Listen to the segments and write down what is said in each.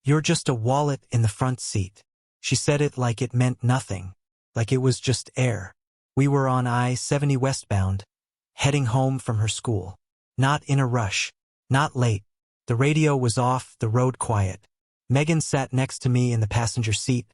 "You're just a wallet in the front seat." She said it like it meant nothing, like it was just air. We were on I-70 westbound, heading home from her school. Not in a rush, not late. The radio was off, the road quiet. Megan sat next to me in the passenger seat,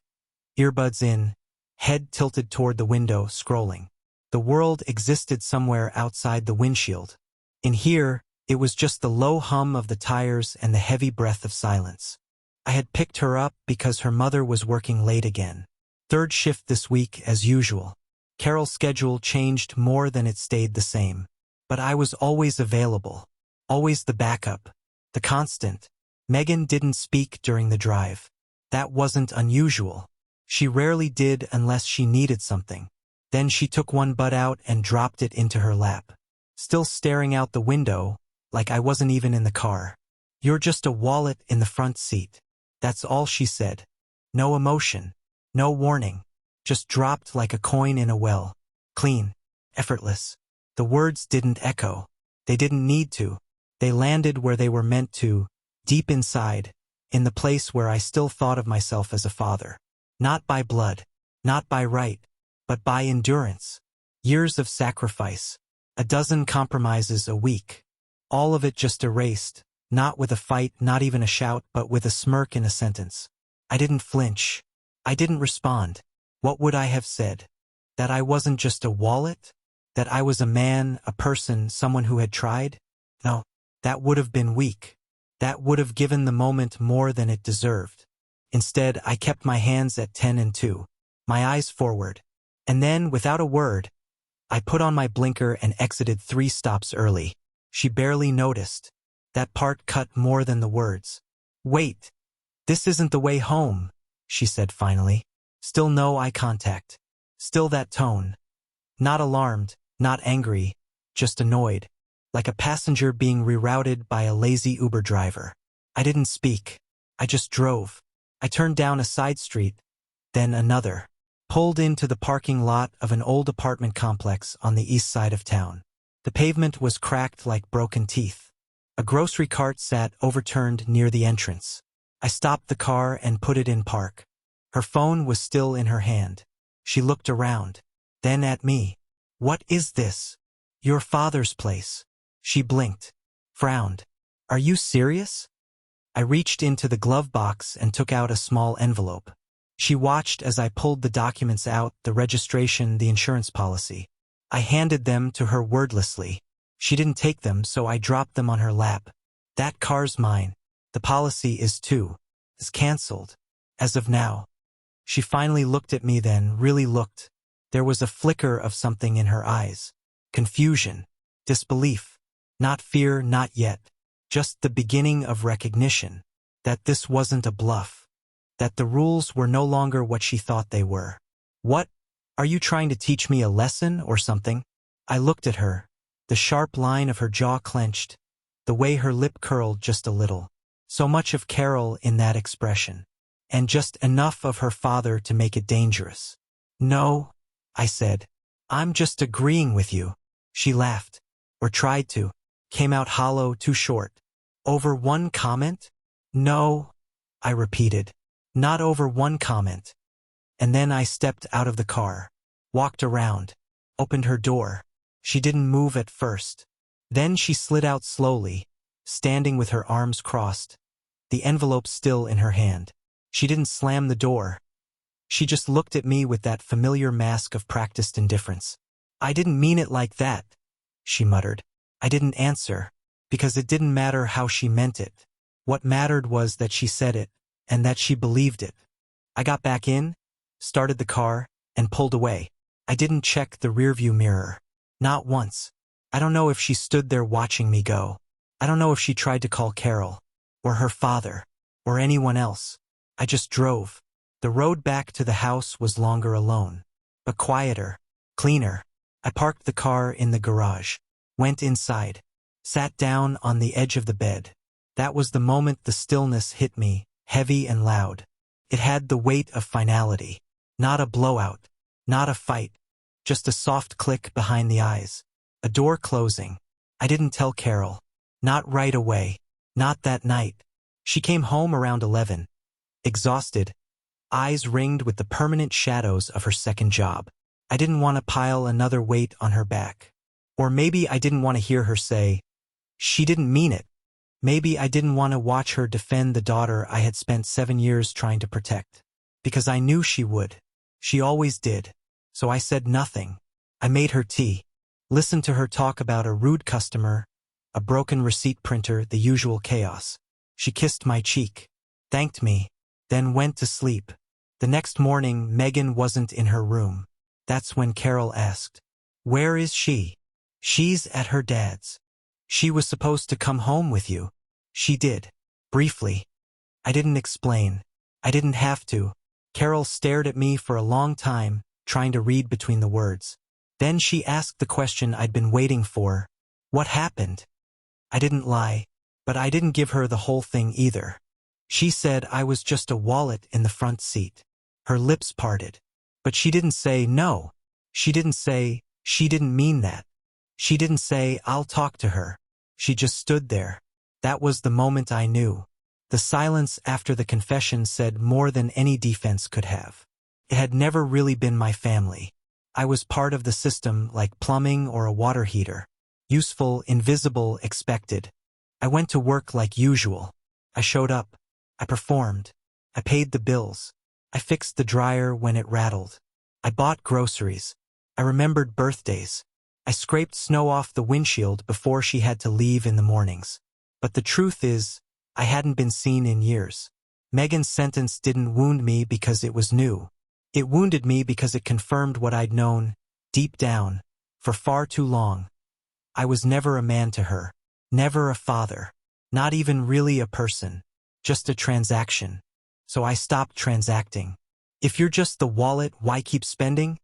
earbuds in, head tilted toward the window, scrolling. The world existed somewhere outside the windshield. In here, it was just the low hum of the tires and the heavy breath of silence. I had picked her up because her mother was working late again. Third shift this week, as usual. Carol's schedule changed more than it stayed the same. But I was always available. Always the backup. The constant. Megan didn't speak during the drive. That wasn't unusual. She rarely did unless she needed something. Then she took one bud out and dropped it into her lap. Still staring out the window, like I wasn't even in the car. "You're just a wallet in the front seat." That's all she said. No emotion. No warning. Just dropped like a coin in a well. Clean. Effortless. The words didn't echo. They didn't need to. They landed where they were meant to, deep inside, in the place where I still thought of myself as a father. Not by blood. Not by right. But by endurance. Years of sacrifice. A dozen compromises a week. All of it just erased. Not with a fight, not even a shout, but with a smirk in a sentence. I didn't flinch. I didn't respond. What would I have said? That I wasn't just a wallet? That I was a man, a person, someone who had tried? No, that would have been weak. That would have given the moment more than it deserved. Instead, I kept my hands at 10 and 2, my eyes forward. And then, without a word, I put on my blinker and exited 3 stops early. She barely noticed. That part cut more than the words. "Wait. This isn't the way home," she said finally. Still no eye contact. Still that tone. Not alarmed, not angry, just annoyed. Like a passenger being rerouted by a lazy Uber driver. I didn't speak. I just drove. I turned down a side street, then another. Pulled into the parking lot of an old apartment complex on the east side of town. The pavement was cracked like broken teeth. A grocery cart sat overturned near the entrance. I stopped the car and put it in park. Her phone was still in her hand. She looked around, then at me. "What is this?" "Your father's place." She blinked, frowned. "Are you serious?" I reached into the glove box and took out a small envelope. She watched as I pulled the documents out, the registration, the insurance policy. I handed them to her wordlessly. She didn't take them, so I dropped them on her lap. "That car's mine. The policy is too. It's canceled. As of now." She finally looked at me then, really looked. There was a flicker of something in her eyes. Confusion. Disbelief. Not fear, not yet. Just the beginning of recognition. That this wasn't a bluff. That the rules were no longer what she thought they were. "What? Are you trying to teach me a lesson or something?" I looked at her. The sharp line of her jaw clenched, the way her lip curled just a little. So much of Carol in that expression. And just enough of her father to make it dangerous. "No," I said. "I'm just agreeing with you." She laughed. Or tried to. Came out hollow, too short. "Over one comment?" "No," I repeated. "Not over one comment." And then I stepped out of the car. Walked around. Opened her door. She didn't move at first. Then she slid out slowly, standing with her arms crossed, the envelope still in her hand. She didn't slam the door. She just looked at me with that familiar mask of practiced indifference. "I didn't mean it like that," she muttered. I didn't answer, because it didn't matter how she meant it. What mattered was that she said it, and that she believed it. I got back in, started the car, and pulled away. I didn't check the rearview mirror. Not once. I don't know if she stood there watching me go. I don't know if she tried to call Carol, or her father, or anyone else. I just drove. The road back to the house was longer alone, but quieter, cleaner. I parked the car in the garage, went inside, sat down on the edge of the bed. That was the moment the stillness hit me, heavy and loud. It had the weight of finality. Not a blowout, not a fight. Just a soft click behind the eyes. A door closing. I didn't tell Carol. Not right away. Not that night. She came home around 11, exhausted, eyes ringed with the permanent shadows of her second job. I didn't want to pile another weight on her back. Or maybe I didn't want to hear her say, "She didn't mean it." Maybe I didn't want to watch her defend the daughter I had spent 7 years trying to protect. Because I knew she would. She always did. So I said nothing. I made her tea. Listened to her talk about a rude customer, a broken receipt printer, the usual chaos. She kissed my cheek, thanked me, then went to sleep. The next morning, Megan wasn't in her room. That's when Carol asked, "Where is she?" "She's at her dad's." "She was supposed to come home with you." "She did. Briefly." I didn't explain. I didn't have to. Carol stared at me for a long time, trying to read between the words. Then she asked the question I'd been waiting for. What happened? I didn't lie, but I didn't give her the whole thing either. She said I was just a wallet in the front seat. Her lips parted. But she didn't say no. She didn't say she didn't mean that. She didn't say I'll talk to her. She just stood there. That was the moment I knew. The silence after the confession said more than any defense could have. It had never really been my family. I was part of the system like plumbing or a water heater. Useful, invisible, expected. I went to work like usual. I showed up. I performed. I paid the bills. I fixed the dryer when it rattled. I bought groceries. I remembered birthdays. I scraped snow off the windshield before she had to leave in the mornings. But the truth is, I hadn't been seen in years. Megan's sentence didn't wound me because it was new. It wounded me because it confirmed what I'd known, deep down, for far too long. I was never a man to her. Never a father. Not even really a person. Just a transaction. So I stopped transacting. If you're just the wallet, why keep spending?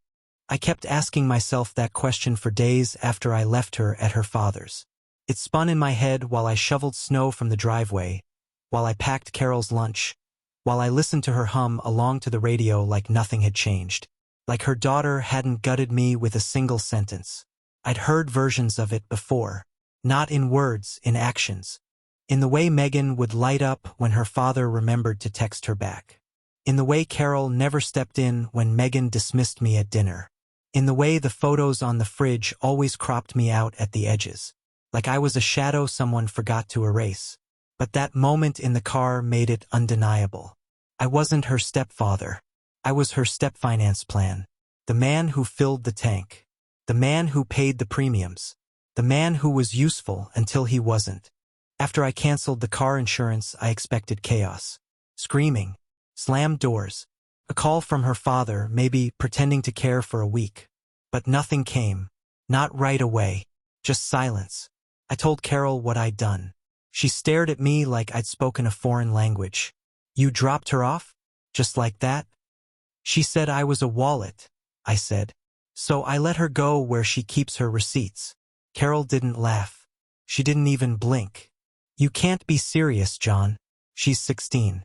I kept asking myself that question for days after I left her at her father's. It spun in my head while I shoveled snow from the driveway, while I packed Carol's lunch, while I listened to her hum along to the radio like nothing had changed. Like her daughter hadn't gutted me with a single sentence. I'd heard versions of it before. Not in words, in actions. In the way Megan would light up when her father remembered to text her back. In the way Carol never stepped in when Megan dismissed me at dinner. In the way the photos on the fridge always cropped me out at the edges. Like I was a shadow someone forgot to erase. But that moment in the car made it undeniable. I wasn't her stepfather. I was her step-finance plan. The man who filled the tank. The man who paid the premiums. The man who was useful until he wasn't. After I canceled the car insurance, I expected chaos. Screaming. Slammed doors. A call from her father, maybe pretending to care for a week. But nothing came. Not right away. Just silence. I told Carol what I'd done. She stared at me like I'd spoken a foreign language. You dropped her off? Just like that? She said I was a wallet, I said. So I let her go where she keeps her receipts. Carol didn't laugh. She didn't even blink. You can't be serious, John. She's 16.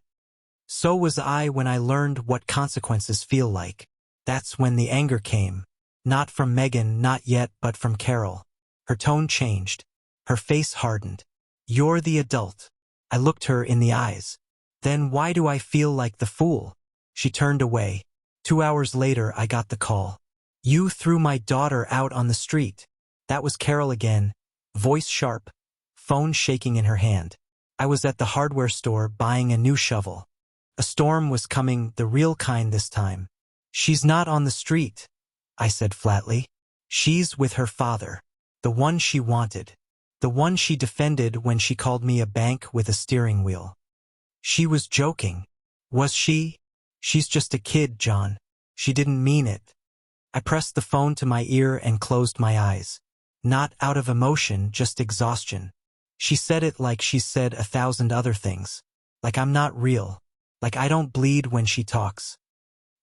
So was I when I learned what consequences feel like. That's when the anger came. Not from Megan, not yet, but from Carol. Her tone changed. Her face hardened. You're the adult. I looked her in the eyes. Then why do I feel like the fool? She turned away. 2 hours later, I got the call. You threw my daughter out on the street. That was Carol again, voice sharp, phone shaking in her hand. I was at the hardware store buying a new shovel. A storm was coming, the real kind this time. She's not on the street, I said flatly. She's with her father. The one she wanted. The one she defended when she called me a bank with a steering wheel. She was joking. Was she? She's just a kid, John. She didn't mean it. I pressed the phone to my ear and closed my eyes. Not out of emotion, just exhaustion. She said it like she's said 1,000 other things. Like I'm not real. Like I don't bleed when she talks.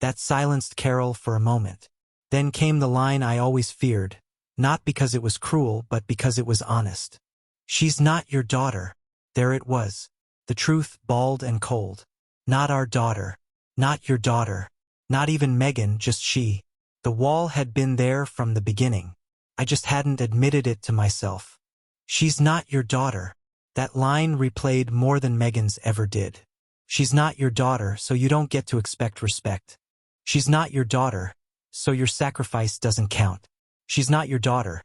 That silenced Carol for a moment. Then came the line I always feared. Not because it was cruel, but because it was honest. She's not your daughter. There it was. The truth, bald and cold. Not our daughter. Not your daughter. Not even Megan, just she. The wall had been there from the beginning. I just hadn't admitted it to myself. She's not your daughter. That line replayed more than Megan's ever did. She's not your daughter, so you don't get to expect respect. She's not your daughter, so your sacrifice doesn't count. She's not your daughter,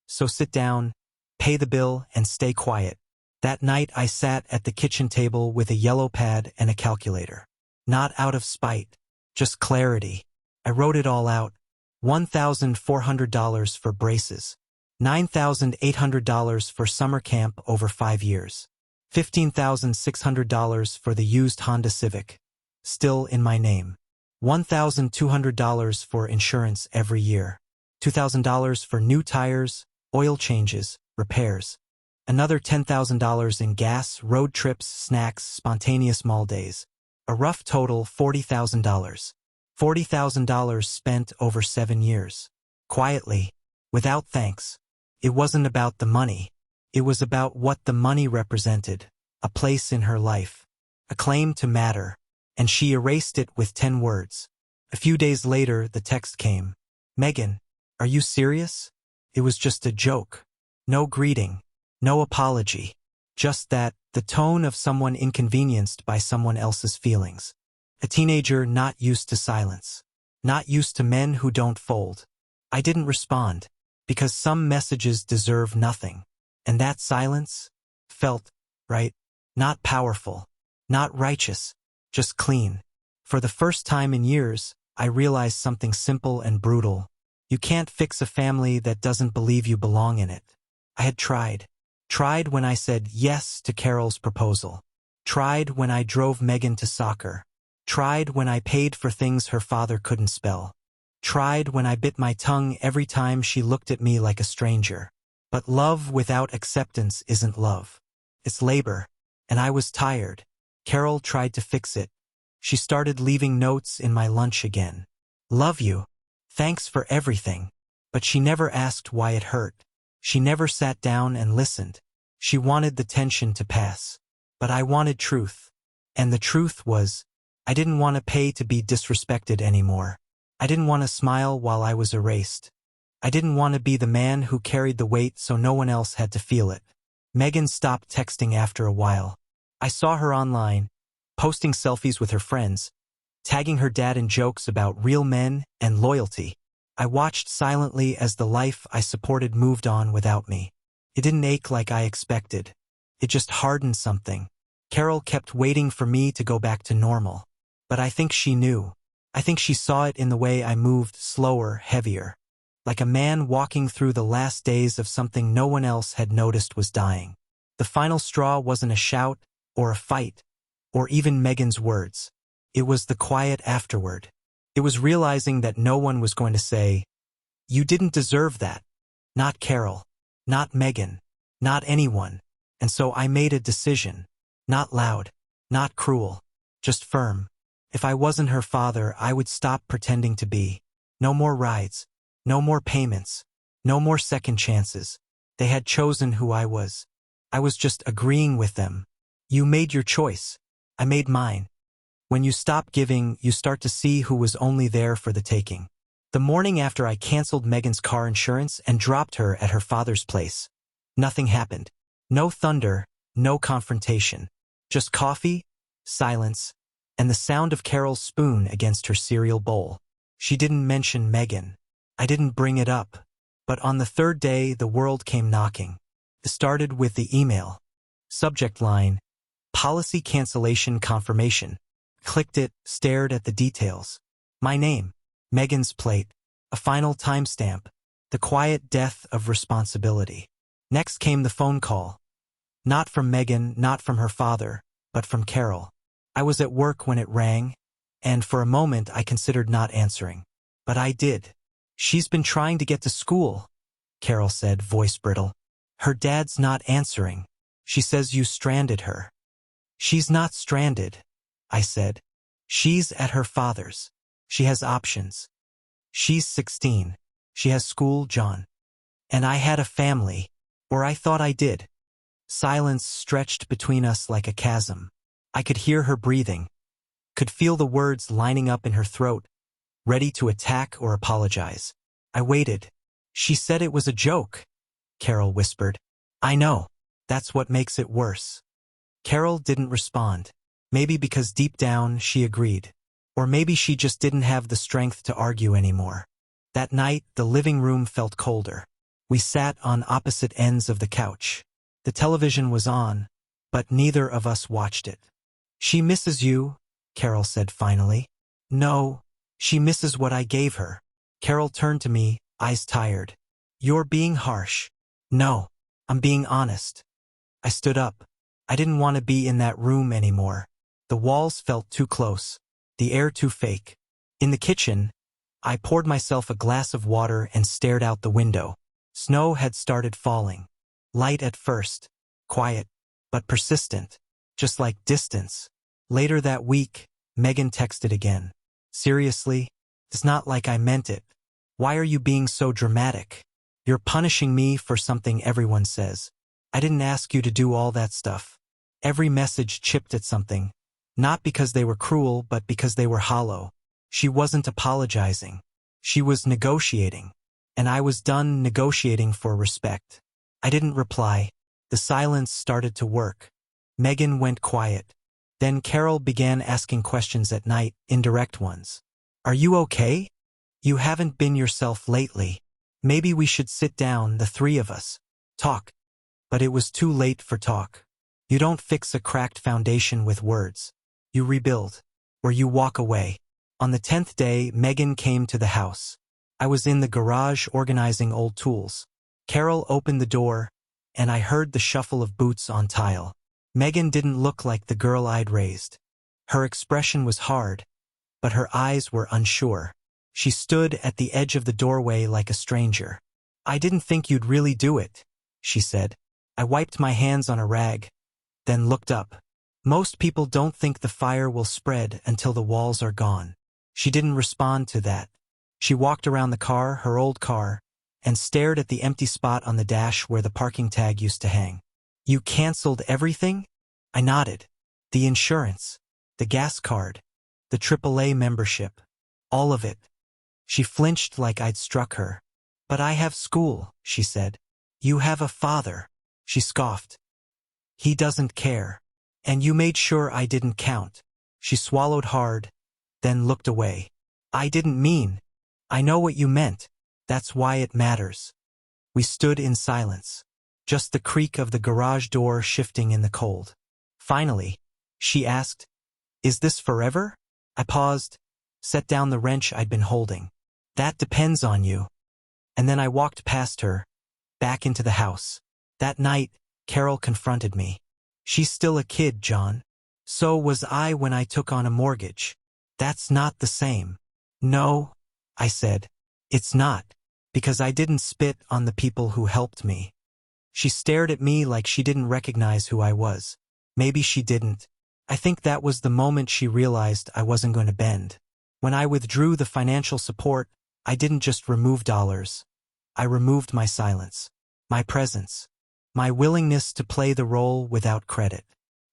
so sit down, pay the bill, and stay quiet. That night I sat at the kitchen table with a yellow pad and a calculator. Not out of spite, just clarity. I wrote it all out. $1,400 for braces. $9,800 for summer camp over 5 years. $15,600 for the used Honda Civic, still in my name. $1,200 for insurance every year. $2,000 for new tires, oil changes, repairs. Another $10,000 in gas, road trips, snacks, spontaneous mall days. A rough total $40,000. $40,000 spent over 7 years. Quietly, without thanks. It wasn't about the money. It was about what the money represented. A place in her life. A claim to matter. And she erased it with 10 words. A few days later, the text came. Megan, are you serious? It was just a joke. No greeting. No apology. Just that, the tone of someone inconvenienced by someone else's feelings. A teenager not used to silence. Not used to men who don't fold. I didn't respond, because some messages deserve nothing. And that silence felt right, not powerful, not righteous, just clean. For the first time in years, I realized something simple and brutal. You can't fix a family that doesn't believe you belong in it. I had tried. Tried when I said yes to Carol's proposal. Tried when I drove Megan to soccer. Tried when I paid for things her father couldn't spell. Tried when I bit my tongue every time she looked at me like a stranger. But love without acceptance isn't love. It's labor. And I was tired. Carol tried to fix it. She started leaving notes in my lunch again. Love you. Thanks for everything. But she never asked why it hurt. She never sat down and listened. She wanted the tension to pass. But I wanted truth. And the truth was, I didn't want to pay to be disrespected anymore. I didn't want to smile while I was erased. I didn't want to be the man who carried the weight so no one else had to feel it. Megan stopped texting after a while. I saw her online, posting selfies with her friends, tagging her dad in jokes about real men and loyalty. I watched silently as the life I supported moved on without me. It didn't ache like I expected. It just hardened something. Carol kept waiting for me to go back to normal. But I think she knew. I think she saw it in the way I moved slower, heavier. Like a man walking through the last days of something no one else had noticed was dying. The final straw wasn't a shout, or a fight, or even Megan's words. It was the quiet afterward. It was realizing that no one was going to say, "You didn't deserve that." Not Carol. Not Megan. Not anyone. And so I made a decision. Not loud. Not cruel. Just firm. If I wasn't her father, I would stop pretending to be. No more rides. No more payments. No more second chances. They had chosen who I was. I was just agreeing with them. You made your choice. I made mine. When you stop giving, you start to see who was only there for the taking. The morning after I canceled Megan's car insurance and dropped her at her father's place, nothing happened. No thunder, no confrontation. Just coffee, silence, and the sound of Carol's spoon against her cereal bowl. She didn't mention Megan. I didn't bring it up. But on the third day, the world came knocking. It started with the email. Subject line, policy cancellation confirmation. Clicked it, stared at the details. My name, Megan's plate, a final timestamp, the quiet death of responsibility. Next came the phone call. Not from Megan, not from her father, but from Carol. I was at work when it rang, and for a moment I considered not answering. But I did. She's been trying to get to school, Carol said, voice brittle. Her dad's not answering. She says you stranded her. She's not stranded, I said. She's at her father's. She has options. She's 16. She has school, John. And I had a family, or I thought I did. Silence stretched between us like a chasm. I could hear her breathing, could feel the words lining up in her throat, ready to attack or apologize. I waited. She said it was a joke, Carol whispered. I know. That's what makes it worse. Carol didn't respond. Maybe because deep down she agreed. Or maybe she just didn't have the strength to argue anymore. That night, the living room felt colder. We sat on opposite ends of the couch. The television was on, but neither of us watched it. "She misses you," Carol said finally. "No, she misses what I gave her." Carol turned to me, eyes tired. "You're being harsh." "No, I'm being honest." I stood up. I didn't want to be in that room anymore. The walls felt too close, the air too fake. In the kitchen, I poured myself a glass of water and stared out the window. Snow had started falling. Light at first, quiet, but persistent, just like distance. Later that week, Megan texted again. "Seriously? It's not like I meant it. Why are you being so dramatic? You're punishing me for something everyone says. I didn't ask you to do all that stuff." Every message chipped at something, not because they were cruel, but because they were hollow. She wasn't apologizing. She was negotiating. And I was done negotiating for respect. I didn't reply. The silence started to work. Megan went quiet. Then Carol began asking questions at night, indirect ones. "Are you okay? You haven't been yourself lately. Maybe we should sit down, the three of us. Talk." But it was too late for talk. You don't fix a cracked foundation with words. You rebuild. Or you walk away. On the 10th day, Megan came to the house. I was in the garage organizing old tools. Carol opened the door, and I heard the shuffle of boots on tile. Megan didn't look like the girl I'd raised. Her expression was hard, but her eyes were unsure. She stood at the edge of the doorway like a stranger. "I didn't think you'd really do it," she said. I wiped my hands on a rag, then looked up. "Most people don't think the fire will spread until the walls are gone." She didn't respond to that. She walked around the car, her old car, and stared at the empty spot on the dash where the parking tag used to hang. "You canceled everything?" I nodded. "The insurance, the gas card, the AAA membership, all of it." She flinched like I'd struck her. "But I have school," she said. "You have a father," she scoffed. "He doesn't care. And you made sure I didn't count." She swallowed hard, then looked away. "I didn't mean. I know what you meant. That's why it matters." We stood in silence, just the creak of the garage door shifting in the cold. Finally, she asked, "Is this forever?" I paused, set down the wrench I'd been holding. "That depends on you." And then I walked past her, back into the house. That night, Carol confronted me. "She's still a kid, John. So was I when I took on a mortgage. That's not the same." "No," I said. "It's not, because I didn't spit on the people who helped me." She stared at me like she didn't recognize who I was. Maybe she didn't. I think that was the moment she realized I wasn't going to bend. When I withdrew the financial support, I didn't just remove dollars. I removed my silence, my presence, my willingness to play the role without credit.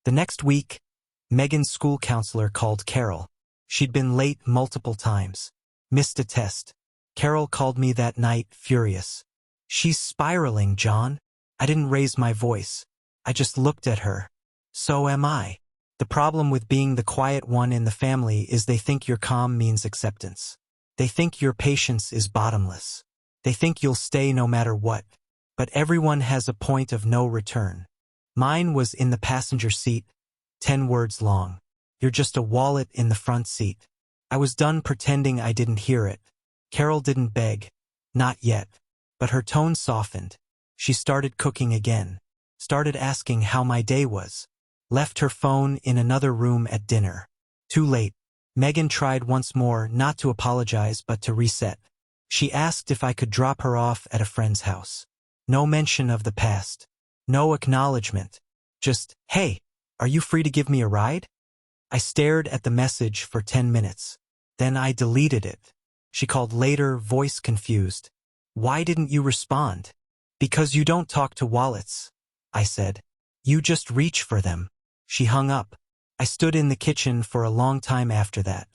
The next week, Megan's school counselor called Carol. She'd been late multiple times, missed a test. Carol called me that night, furious. "She's spiraling, John." I didn't raise my voice. I just looked at her. "So am I." The problem with being the quiet one in the family is they think your calm means acceptance. They think your patience is bottomless. They think you'll stay no matter what. But everyone has a point of no return. Mine was in the passenger seat, 10 words long. "You're just a wallet in the front seat." I was done pretending I didn't hear it. Carol didn't beg. Not yet. But her tone softened. She started cooking again. Started asking how my day was. Left her phone in another room at dinner. Too late. Megan tried once more, not to apologize but to reset. She asked if I could drop her off at a friend's house. No mention of the past. No acknowledgement. Just, "Hey, are you free to give me a ride?" I stared at the message for 10 minutes. Then I deleted it. She called later, voice confused. "Why didn't you respond?" "Because you don't talk to wallets," I said. "You just reach for them." She hung up. I stood in the kitchen for a long time after that.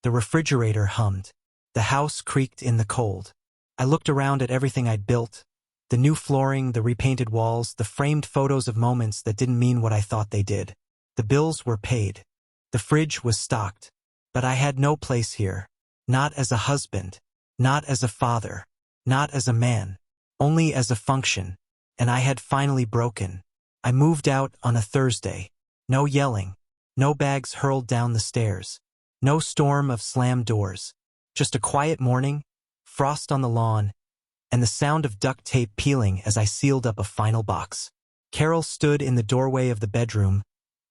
The refrigerator hummed. The house creaked in the cold. I looked around at everything I'd built. The new flooring, the repainted walls, the framed photos of moments that didn't mean what I thought they did. The bills were paid. The fridge was stocked. But I had no place here. Not as a husband. Not as a father. Not as a man. Only as a function. And I had finally broken. I moved out on a Thursday. No yelling. No bags hurled down the stairs. No storm of slammed doors. Just a quiet morning, frost on the lawn, and the sound of duct tape peeling as I sealed up a final box. Carol stood in the doorway of the bedroom,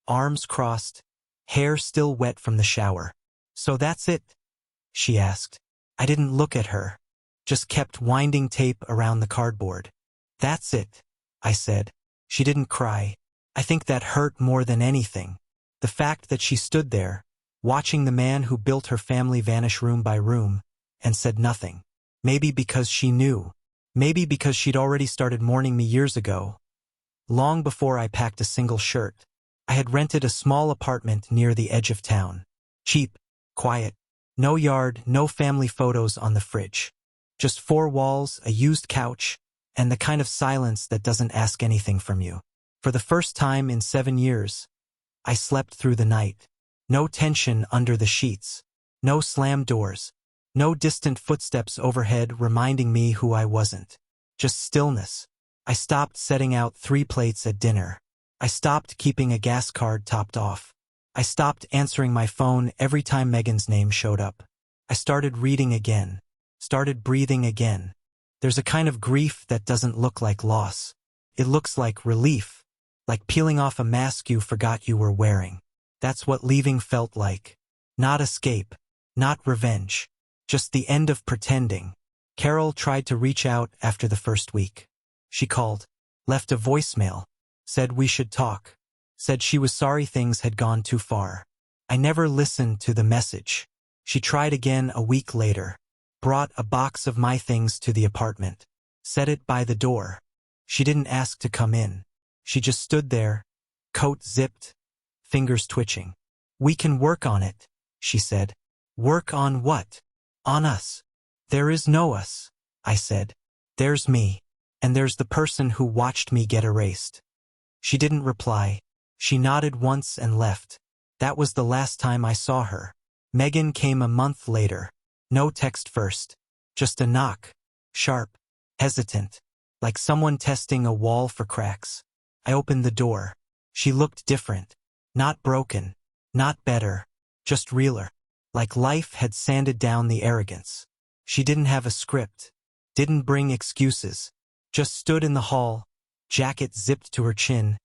arms crossed, hair still wet from the shower. "So that's it?" she asked. I didn't look at her, just kept winding tape around the cardboard. "That's it," I said. She didn't cry. I think that hurt more than anything. The fact that she stood there, watching the man who built her family vanish room by room, and said nothing. Maybe because she knew. Maybe because she'd already started mourning me years ago. Long before I packed a single shirt. I had rented a small apartment near the edge of town. Cheap, quiet, no yard, no family photos on the fridge. Just 4 walls, a used couch, and the kind of silence that doesn't ask anything from you. For the first time in 7 years, I slept through the night. No tension under the sheets. No slammed doors. No distant footsteps overhead reminding me who I wasn't. Just stillness. I stopped setting out 3 plates at dinner. I stopped keeping a gas card topped off. I stopped answering my phone every time Megan's name showed up. I started reading again. Started breathing again. There's a kind of grief that doesn't look like loss. It looks like relief. Like peeling off a mask you forgot you were wearing. That's what leaving felt like. Not escape. Not revenge. Just the end of pretending. Carol tried to reach out after the first week. She called. Left a voicemail. Said we should talk. Said she was sorry things had gone too far. I never listened to the message. She tried again a week later. Brought a box of my things to the apartment. Set it by the door. She didn't ask to come in. She just stood there, coat zipped, fingers twitching. "We can work on it," she said. "Work on what?" "On us." "There is no us," I said. "There's me. And there's the person who watched me get erased." She didn't reply. She nodded once and left. That was the last time I saw her. Megan came a month later. No text first. Just a knock. Sharp. Hesitant. Like someone testing a wall for cracks. I opened the door. She looked different. Not broken. Not better. Just realer. Like life had sanded down the arrogance. She didn't have a script. Didn't bring excuses. Just stood in the hall. Jacket zipped to her chin.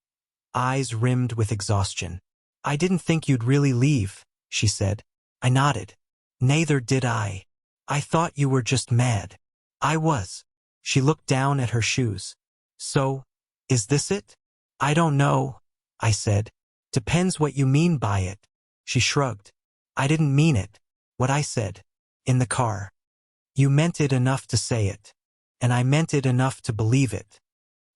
Eyes rimmed with exhaustion. "I didn't think you'd really leave," she said. I nodded. "Neither did I. I thought you were just mad." "I was." She looked down at her shoes. "So, is this it?" "I don't know," I said. "Depends what you mean by it." She shrugged. "I didn't mean it. What I said. In the car. You meant it enough to say it. And I meant it enough to believe it.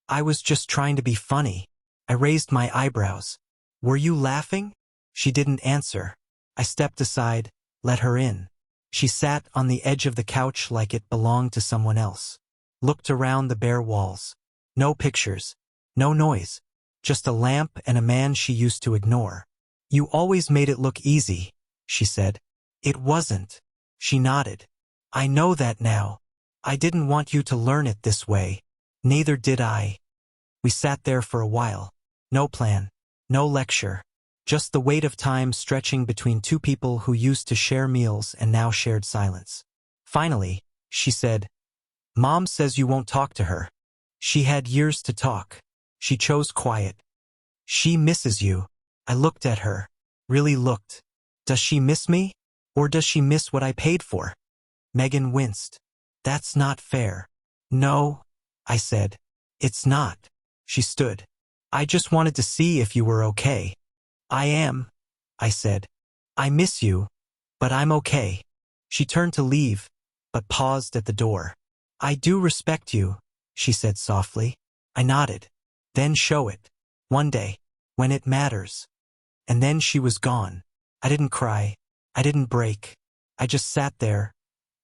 I was just trying to be funny." I raised my eyebrows. "Were you laughing?" She didn't answer. I stepped aside, let her in. She sat on the edge of the couch like it belonged to someone else. Looked around the bare walls. No pictures. No noise. Just a lamp and a man she used to ignore. "You always made it look easy," she said. "It wasn't." She nodded. "I know that now. I didn't want you to learn it this way. Neither did I." We sat there for a while. No plan. No lecture. Just the weight of time stretching between 2 people who used to share meals and now shared silence. Finally, she said, "Mom says you won't talk to her." She had years to talk. She chose quiet. "She misses you." I looked at her. Really looked. Does she miss me? Or does she miss what I paid for? Megan winced. "That's not fair." "No," I said. "It's not." She stood. "I just wanted to see if you were okay." "I am," I said. "I miss you, but I'm okay." She turned to leave, but paused at the door. "I do respect you," she said softly. I nodded. "Then show it. One day. When it matters." And then she was gone. I didn't cry. I didn't break. I just sat there,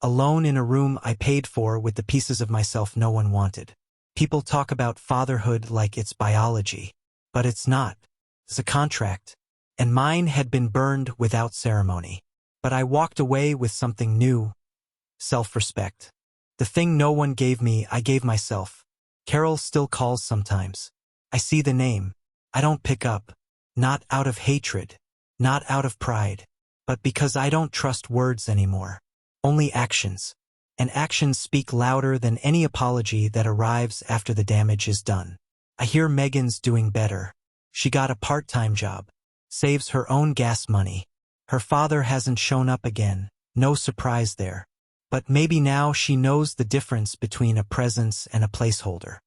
alone in a room I paid for with the pieces of myself no one wanted. People talk about fatherhood like it's biology. But it's not. It's a contract. and mine had been burned without ceremony. But I walked away with something new: self-respect. The thing no one gave me, I gave myself. Carol still calls sometimes. I see the name. I don't pick up. Not out of hatred. Not out of pride. But because I don't trust words anymore. Only actions. And actions speak louder than any apology that arrives after the damage is done. I hear Megan's doing better. She got a part-time job. Saves her own gas money. Her father hasn't shown up again. No surprise there. But maybe now she knows the difference between a presence and a placeholder.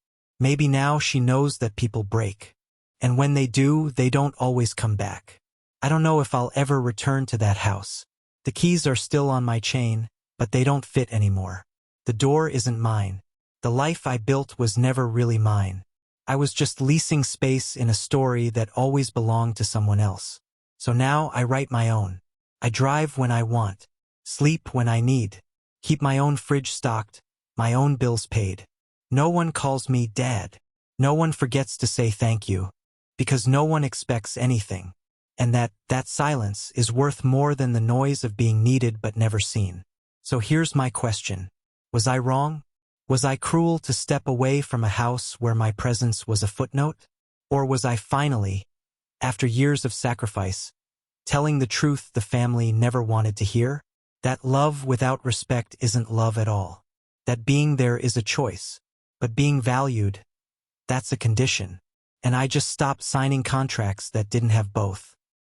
Maybe now she knows that people break. And when they do, they don't always come back. I don't know if I'll ever return to that house. The keys are still on my chain, but they don't fit anymore. The door isn't mine. The life I built was never really mine. I was just leasing space in a story that always belonged to someone else. So now I write my own. I drive when I want. Sleep when I need. Keep my own fridge stocked. My own bills paid. No one calls me Dad. No one forgets to say thank you. Because no one expects anything. And that silence is worth more than the noise of being needed but never seen. So here's my question. Was I wrong? Was I cruel to step away from a house where my presence was a footnote? Or was I finally, after years of sacrifice, telling the truth the family never wanted to hear? That love without respect isn't love at all. That being there is a choice. But being valued, that's a condition. And I just stopped signing contracts that didn't have both.